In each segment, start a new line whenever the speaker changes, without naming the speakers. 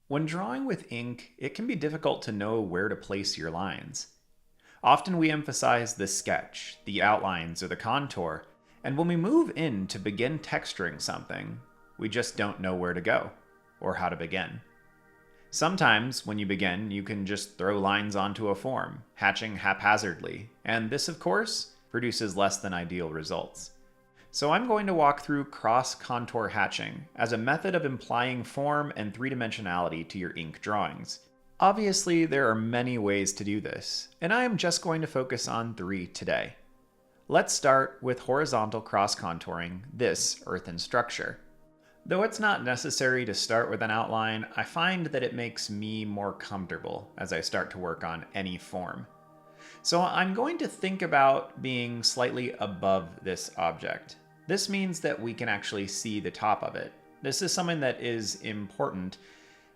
When drawing with ink, it can be difficult to know where to place your lines. Often we emphasize the sketch, the outlines, or the contour, and when we move in to begin texturing something, we just don't know where to go or how to begin. Sometimes, when you begin, you can just throw lines onto a form, hatching haphazardly, and this, of course, produces less than ideal results. So I'm going to walk through cross-contour hatching as a method of implying form and three-dimensionality to your ink drawings. Obviously, there are many ways to do this, and I am just going to focus on three today. Let's start with horizontal cross-contouring this earthen structure. Though it's not necessary to start with an outline, I find that it makes me more comfortable as I start to work on any form. So I'm going to think about being slightly above this object. This means that we can actually see the top of it. This is something that is important,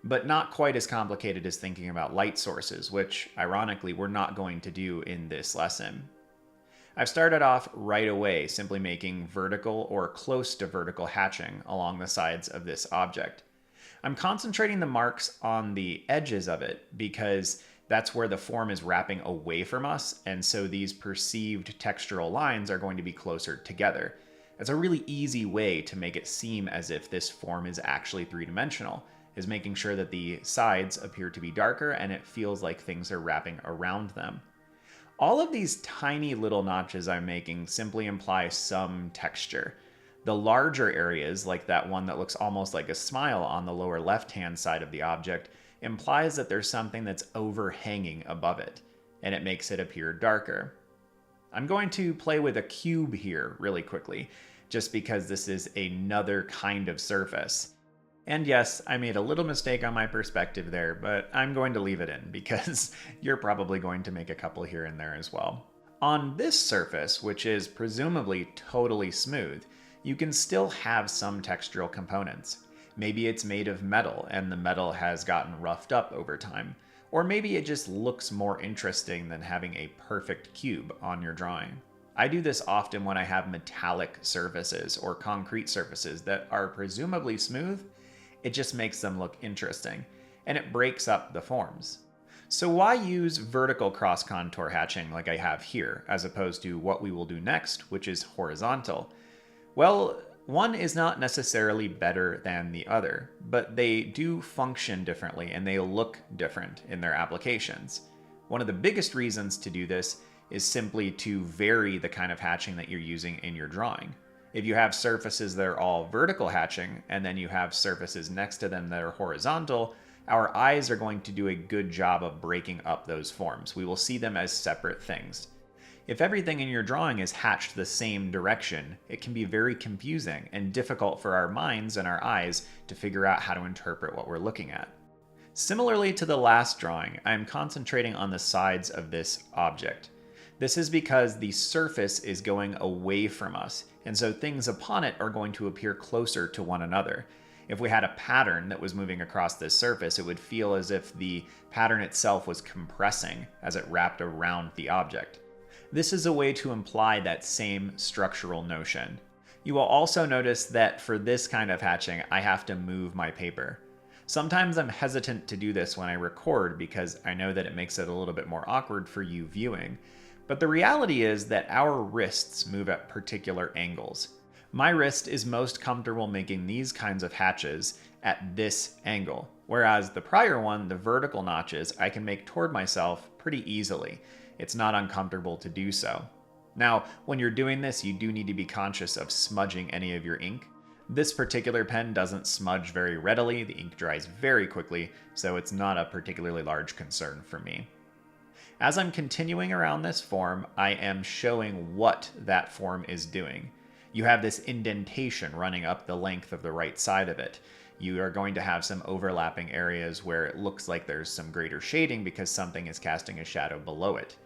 but not quite as complicated as thinking about light sources, which ironically we're not going to do in this lesson. I've started off right away simply making vertical or close to vertical hatching along the sides of this object. I'm concentrating the marks on the edges of it because that's where the form is wrapping away from us, and so these perceived textural lines are going to be closer together. It's a really easy way to make it seem as if this form is actually three-dimensional, is making sure that the sides appear to be darker and it feels like things are wrapping around them. All of these tiny little notches I'm making simply imply some texture. The larger areas, like that one that looks almost like a smile on the lower left-hand side of the object, implies that there's something that's overhanging above it, and it makes it appear darker. I'm going to play with a cube here really quickly, just because this is another kind of surface. And yes, I made a little mistake on my perspective there, but I'm going to leave it in because you're probably going to make a couple here and there as well. On this surface, which is presumably totally smooth, you can still have some textural components. Maybe it's made of metal and the metal has gotten roughed up over time. Or maybe it just looks more interesting than having a perfect cube on your drawing. I do this often when I have metallic surfaces or concrete surfaces that are presumably smooth. It just makes them look interesting, and it breaks up the forms. So why use vertical cross-contour hatching like I have here, as opposed to what we will do next, which is horizontal? Well, one is not necessarily better than the other, but they do function differently and they look different in their applications. One of the biggest reasons to do this is simply to vary the kind of hatching that you're using in your drawing. If you have surfaces that are all vertical hatching, and then you have surfaces next to them that are horizontal, our eyes are going to do a good job of breaking up those forms. We will see them as separate things. If everything in your drawing is hatched the same direction, it can be very confusing and difficult for our minds and our eyes to figure out how to interpret what we're looking at. Similarly to the last drawing, I am concentrating on the sides of this object. This is because the surface is going away from us, and so things upon it are going to appear closer to one another. If we had a pattern that was moving across this surface, it would feel as if the pattern itself was compressing as it wrapped around the object. This is a way to imply that same structural notion. You will also notice that for this kind of hatching, I have to move my paper. Sometimes I'm hesitant to do this when I record because I know that it makes it a little bit more awkward for you viewing. But the reality is that our wrists move at particular angles. My wrist is most comfortable making these kinds of hatches at this angle, whereas the prior one, the vertical notches, I can make toward myself pretty easily. It's not uncomfortable to do so. Now, when you're doing this, you do need to be conscious of smudging any of your ink. This particular pen doesn't smudge very readily, the ink dries very quickly, so it's not a particularly large concern for me. As I'm continuing around this form, I am showing what that form is doing. You have this indentation running up the length of the right side of it. You are going to have some overlapping areas where it looks like there's some greater shading because something is casting a shadow below it.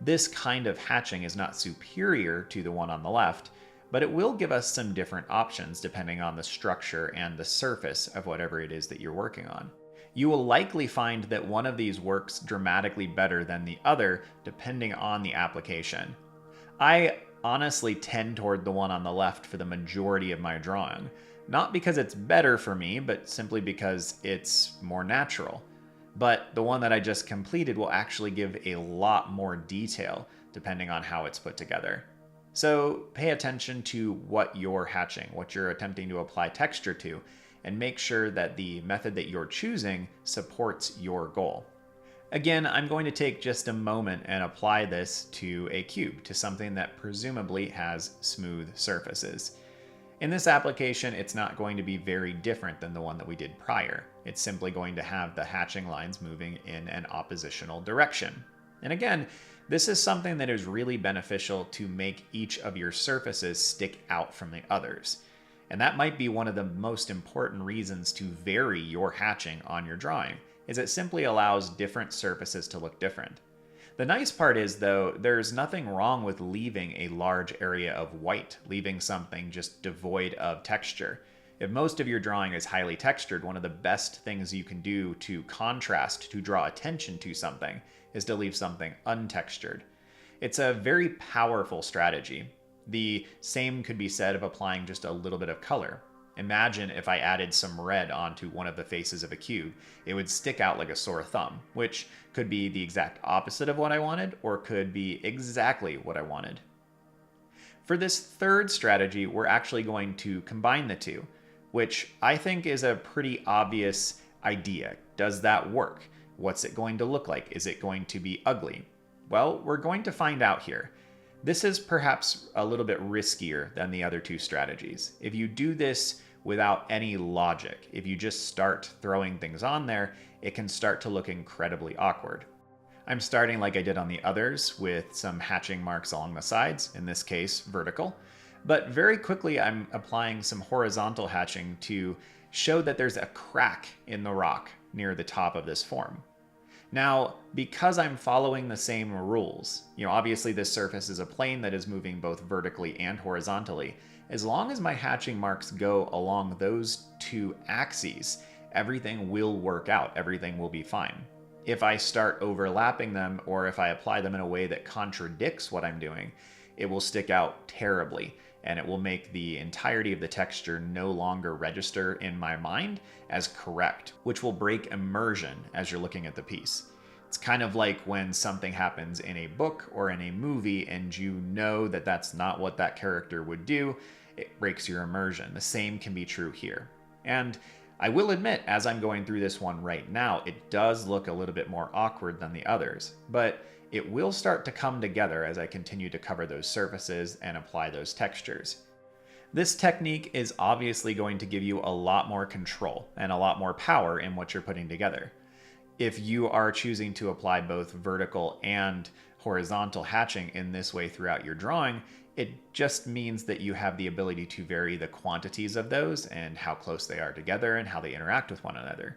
This kind of hatching is not superior to the one on the left, but it will give us some different options depending on the structure and the surface of whatever it is that you're working on. You will likely find that one of these works dramatically better than the other depending on the application. I honestly tend toward the one on the left for the majority of my drawing. Not because it's better for me, but simply because it's more natural. But the one that I just completed will actually give a lot more detail depending on how it's put together. So pay attention to what you're hatching, what you're attempting to apply texture to, and make sure that the method that you're choosing supports your goal. Again, I'm going to take just a moment and apply this to a cube, to something that presumably has smooth surfaces. In this application, it's not going to be very different than the one that we did prior. It's simply going to have the hatching lines moving in an oppositional direction. And again, this is something that is really beneficial to make each of your surfaces stick out from the others. And that might be one of the most important reasons to vary your hatching on your drawing, is it simply allows different surfaces to look different. The nice part is, though, there's nothing wrong with leaving a large area of white, leaving something just devoid of texture. If most of your drawing is highly textured, one of the best things you can do to contrast, to draw attention to something, is to leave something untextured. It's a very powerful strategy. The same could be said of applying just a little bit of color. Imagine if I added some red onto one of the faces of a cube. It would stick out like a sore thumb, which could be the exact opposite of what I wanted, or could be exactly what I wanted. For this third strategy, we're actually going to combine the two, which I think is a pretty obvious idea. Does that work? What's it going to look like? Is it going to be ugly? Well, we're going to find out here. This is perhaps a little bit riskier than the other two strategies. If you do this without any logic, if you just start throwing things on there, it can start to look incredibly awkward. I'm starting like I did on the others with some hatching marks along the sides, in this case vertical, but very quickly I'm applying some horizontal hatching to show that there's a crack in the rock near the top of this form. Now, because I'm following the same rules, obviously this surface is a plane that is moving both vertically and horizontally. As long as my hatching marks go along those two axes, everything will work out, everything will be fine. If I start overlapping them, or if I apply them in a way that contradicts what I'm doing, it will stick out terribly, and it will make the entirety of the texture no longer register in my mind as correct, which will break immersion as you're looking at the piece. It's kind of like when something happens in a book or in a movie and you know that that's not what that character would do, it breaks your immersion. The same can be true here. And I will admit, as I'm going through this one right now, it does look a little bit more awkward than the others, but it will start to come together as I continue to cover those surfaces and apply those textures. This technique is obviously going to give you a lot more control and a lot more power in what you're putting together. If you are choosing to apply both vertical and horizontal hatching in this way throughout your drawing, it just means that you have the ability to vary the quantities of those and how close they are together and how they interact with one another.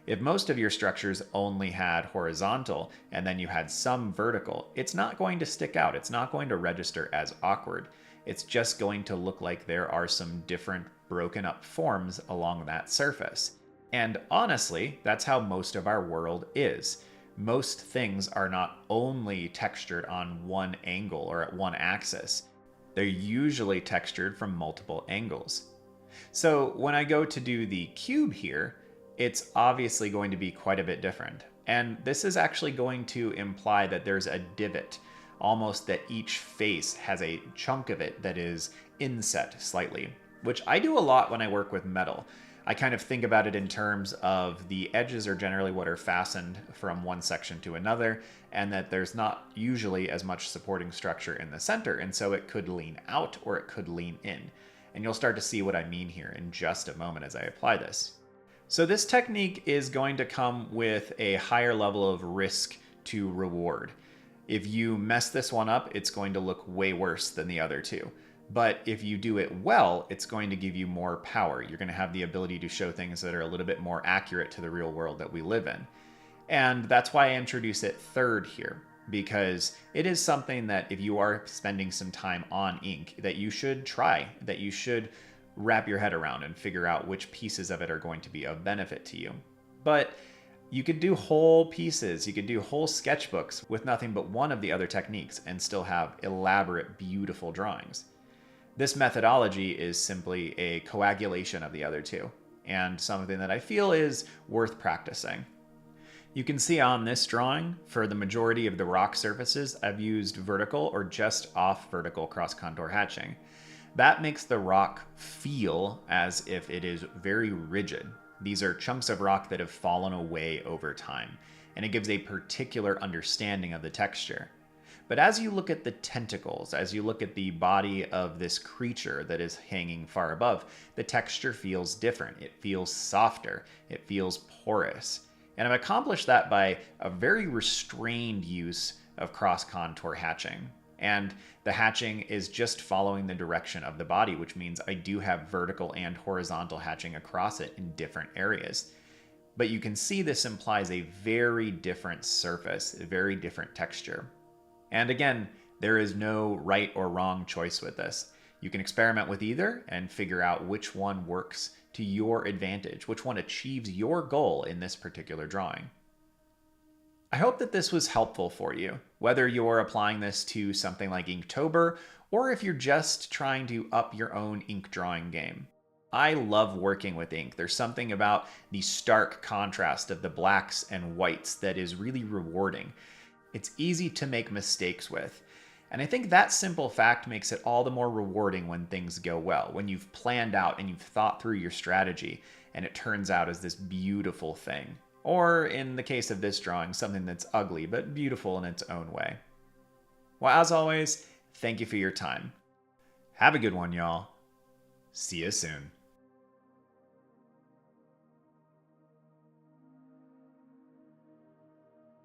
If most of your structures only had horizontal and then you had some vertical, it's not going to stick out. It's not going to register as awkward. It's just going to look like there are some different broken up forms along that surface. And honestly, that's how most of our world is. Most things are not only textured on one angle or at one axis. They're usually textured from multiple angles. So when I go to do the cube here, it's obviously going to be quite a bit different. And this is actually going to imply that there's a divot, almost that each face has a chunk of it that is inset slightly, which I do a lot when I work with metal. I kind of think about it in terms of the edges are generally what are fastened from one section to another, and that there's not usually as much supporting structure in the center, and so it could lean out or it could lean in. And you'll start to see what I mean here in just a moment as I apply this. So this technique is going to come with a higher level of risk to reward. If you mess this one up, it's going to look way worse than the other two. But if you do it well, it's going to give you more power. You're going to have the ability to show things that are a little bit more accurate to the real world that we live in. And that's why I introduce it third here, because it is something that if you are spending some time on ink, that you should try, that you should wrap your head around and figure out which pieces of it are going to be of benefit to you. But you could do whole pieces, you could do whole sketchbooks with nothing but one of the other techniques and still have elaborate, beautiful drawings. This methodology is simply a coagulation of the other two, and something that I feel is worth practicing. You can see on this drawing, for the majority of the rock surfaces, I've used vertical or just off vertical cross contour hatching. That makes the rock feel as if it is very rigid. These are chunks of rock that have fallen away over time, and it gives a particular understanding of the texture. But as you look at the tentacles, as you look at the body of this creature that is hanging far above, the texture feels different. It feels softer. It feels porous. And I've accomplished that by a very restrained use of cross-contour hatching. And the hatching is just following the direction of the body, which means I do have vertical and horizontal hatching across it in different areas. But you can see this implies a very different surface, a very different texture. And again, there is no right or wrong choice with this. You can experiment with either and figure out which one works to your advantage, which one achieves your goal in this particular drawing. I hope that this was helpful for you, whether you're applying this to something like Inktober or if you're just trying to up your own ink drawing game. I love working with ink. There's something about the stark contrast of the blacks and whites that is really rewarding. It's easy to make mistakes with. And I think that simple fact makes it all the more rewarding when things go well, when you've planned out and you've thought through your strategy and it turns out as this beautiful thing. Or in the case of this drawing, something that's ugly but beautiful in its own way. Well, as always, thank you for your time. Have a good one, y'all. See you soon.